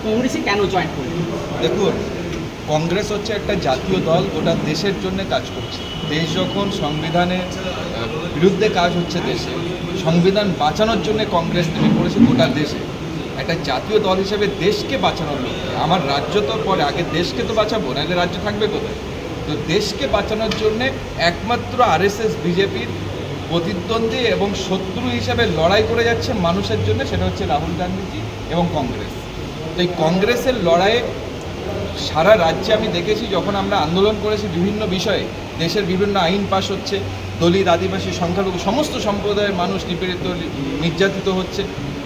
কংগ্রেসে কেন জয়েন করলেন? দেখুন, কংগ্রেস হচ্ছে একটা জাতীয় দল, গোটা দেশের জন্য কাজ করছে। দেশ যখন সংবিধানের বিরুদ্ধে কাজ হচ্ছে, দেশে সংবিধান বাঁচানোর জন্য কংগ্রেস নেমে পড়েছে গোটা দেশে। একটা জাতীয় দল হিসেবে দেশকে বাঁচানোর লক্ষ্যে, আমার রাজ্য তো পরে, আগে দেশকে তো বাঁচাবো, নাহলে রাজ্য থাকবে কোথায়? তো দেশকে বাঁচানোর জন্যে একমাত্র আরএসএস বিজেপির প্রতিদ্বন্দ্বী এবং শত্রু হিসেবে লড়াই করে যাচ্ছে মানুষের জন্য, সেটা হচ্ছে রাহুল গান্ধীজি এবং কংগ্রেস। তো এই কংগ্রেসের লড়াইয়ে সারা রাজ্যে আমি দেখেছি, যখন আমরা আন্দোলন করেছি বিভিন্ন বিষয়ে, দেশের বিভিন্ন আইন পাস হচ্ছে, দলিত, আদিবাসী, সংখ্যালঘু সমস্ত সম্প্রদায়ের মানুষ নিপীড়িত, নির্যাতিত হচ্ছে,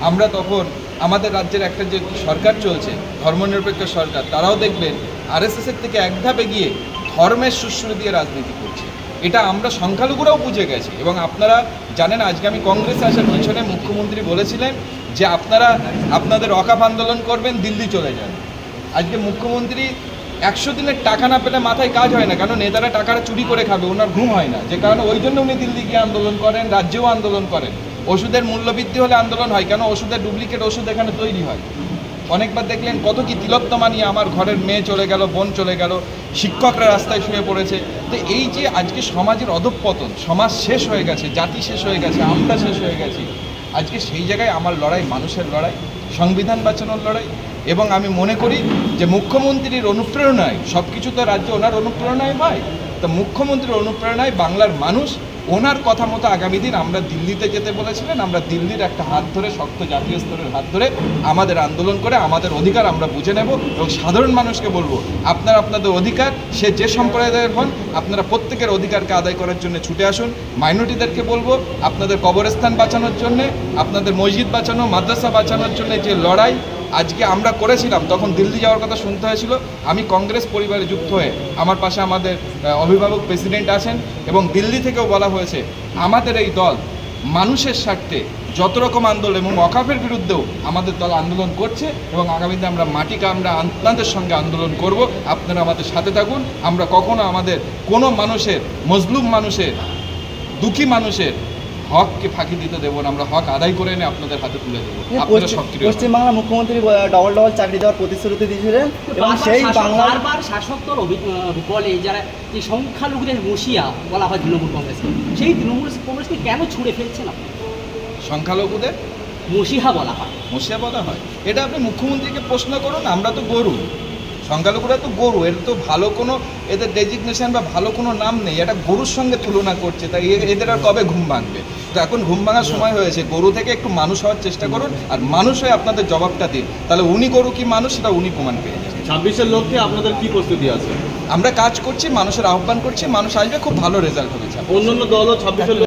আমরা তখন আমাদের রাজ্যের একটা যে সরকার চলছে, ধর্মনিরপেক্ষ সরকার, তারাও দেখবেন আরএসএসের থেকে এক ধাপে গিয়ে ধর্মের সুশ্রী দিয়ে রাজনীতি করছে। এটা আমরা সংখ্যালঘুরাও বুঝে গেছি। এবং আপনারা জানেন, আজকে আমি কংগ্রেসে আসার পিছনে মুখ্যমন্ত্রী বলেছিলেন যে আপনারা আপনাদের ওয়াকফ আন্দোলন করবেন, দিল্লি চলে যান। আজকে মুখ্যমন্ত্রী 100 দিনের টাকা না পেলে মাথায় কাজ হয় না, কারণ নেতারা টাকাটা চুরি করে খাবে, ওনার ঘুম হয় না, যে কারণে ওই জন্য উনি দিল্লি গিয়ে আন্দোলন করেন, রাজ্যেও আন্দোলন করেন। ওষুধের মূল্যবৃদ্ধি হলে আন্দোলন হয়, কেন? ওষুধের ডুপ্লিকেট ওষুধ এখানে তৈরি হয়। অনেকবার দেখলেন কত কি তিলোত্তমা নিয়ে আমার ঘরের মেয়ে চলে গেল, বোন চলে গেল, শিক্ষকরা রাস্তায় শুয়ে পড়েছে। তো এই যে আজকে সমাজের অধঃপতন, সমাজ শেষ হয়ে গেছে, জাতি শেষ হয়ে গেছে, আমরা শেষ হয়ে গেছি, আজকে সেই জায়গায় আমার লড়াই মানুষের লড়াই, সংবিধান বাঁচানোর লড়াই। এবং আমি মনে করি যে মুখ্যমন্ত্রীর অনুপ্রেরণায় সব কিছু তো রাজ্য ওনার অনুপ্রেরণায় হয়, তো মুখ্যমন্ত্রীর অনুপ্রেরণায় বাংলার মানুষ ওনার কথা মতো আগামী দিন আমরা দিল্লিতে যেতে বলেছিলেন, আমরা দিল্লির একটা হাত ধরে, শক্ত জাতীয় স্তরের হাত ধরে আমাদের আন্দোলন করে আমাদের অধিকার আমরা বুঝে নেব। এবং সাধারণ মানুষকে বলবো, আপনারা আপনাদের অধিকার, সে যে সম্প্রদায়ের হন, আপনারা প্রত্যেকের অধিকারকে আদায় করার জন্য ছুটে আসুন। মাইনরিটিদেরকে বলবো, আপনাদের কবরস্থান বাঁচানোর জন্যে, আপনাদের মসজিদ বাঁচানো, মাদ্রাসা বাঁচানোর জন্য যে লড়াই আজকে আমরা করেছিলাম, তখন দিল্লি যাওয়ার কথা শুনতে হয়েছিল। আমি কংগ্রেস পরিবারে যুক্ত হয়ে, আমার পাশে আমাদের অভিভাবক প্রেসিডেন্ট আছেন, এবং দিল্লি থেকেও বলা হয়েছে আমাদের এই দল মানুষের স্বার্থে যত রকম আন্দোলন এবং ওয়াকফের বিরুদ্ধেও আমাদের দল আন্দোলন করছে, এবং আগামীতে আমরা মাটিকে আমরা আপনাদের সঙ্গে আন্দোলন করব। আপনারা আমাদের সাথে থাকুন। আমরা কখনো আমাদের কোনো মানুষের, মজলুম মানুষের, দুঃখী মানুষের হককে ফাঁকি দিতে দেবো না, আমরা হক আদায় করে এনে আপনাদের হাতে তুলে দেবো। আপনারা সক্রিয়। পশ্চিমবাংলা মুখ্যমন্ত্রী ডবল চাকরি দেওয়ার প্রতিশ্রুতি দিয়েছিলেন, এবং সেই বারবার শাসক দল বলে যারা এই সংখ্যালঘুদের মসিয়া বলা হয় তৃণমূল কংগ্রেসকে, সেই তৃণমূল কংগ্রেসকে কেন ছুঁড়ে ফেলছেন আপনি? সংখ্যালঘুদের মসিহা বলা হয়, মসিয়া বলা হয়, এটা আপনি মুখ্যমন্ত্রীকে প্রশ্ন করুন। আমরা তো গরু, সংখ্যালঘুরা তো গরু, এর তো ভালো কোনো এদের ডেজিগনেশন বা ভালো কোনো নাম নেই, এটা গরুর সঙ্গে তুলনা করছে, তাই এদের আর কবে ঘুম ভাঙবে? তো এখন ঘুম ভাঙার সময় হয়েছে, গরু থেকে একটু মানুষ হওয়ার চেষ্টা করুন, আর মানুষ হয়ে আপনাদের জবাবটা দিন, তাহলে উনি গরু কি মানুষ সেটা উনি প্রমাণ পেয়ে যাবেন। 26-এর লক্ষ্যে আপনাদের কি প্রস্তুতি আছে? আমরা কাজ করছি, মানুষের আহ্বান করছি, মানুষ আসবে, খুব ভালো রেজাল্ট হবে। অন্যান্য দলও 26-এর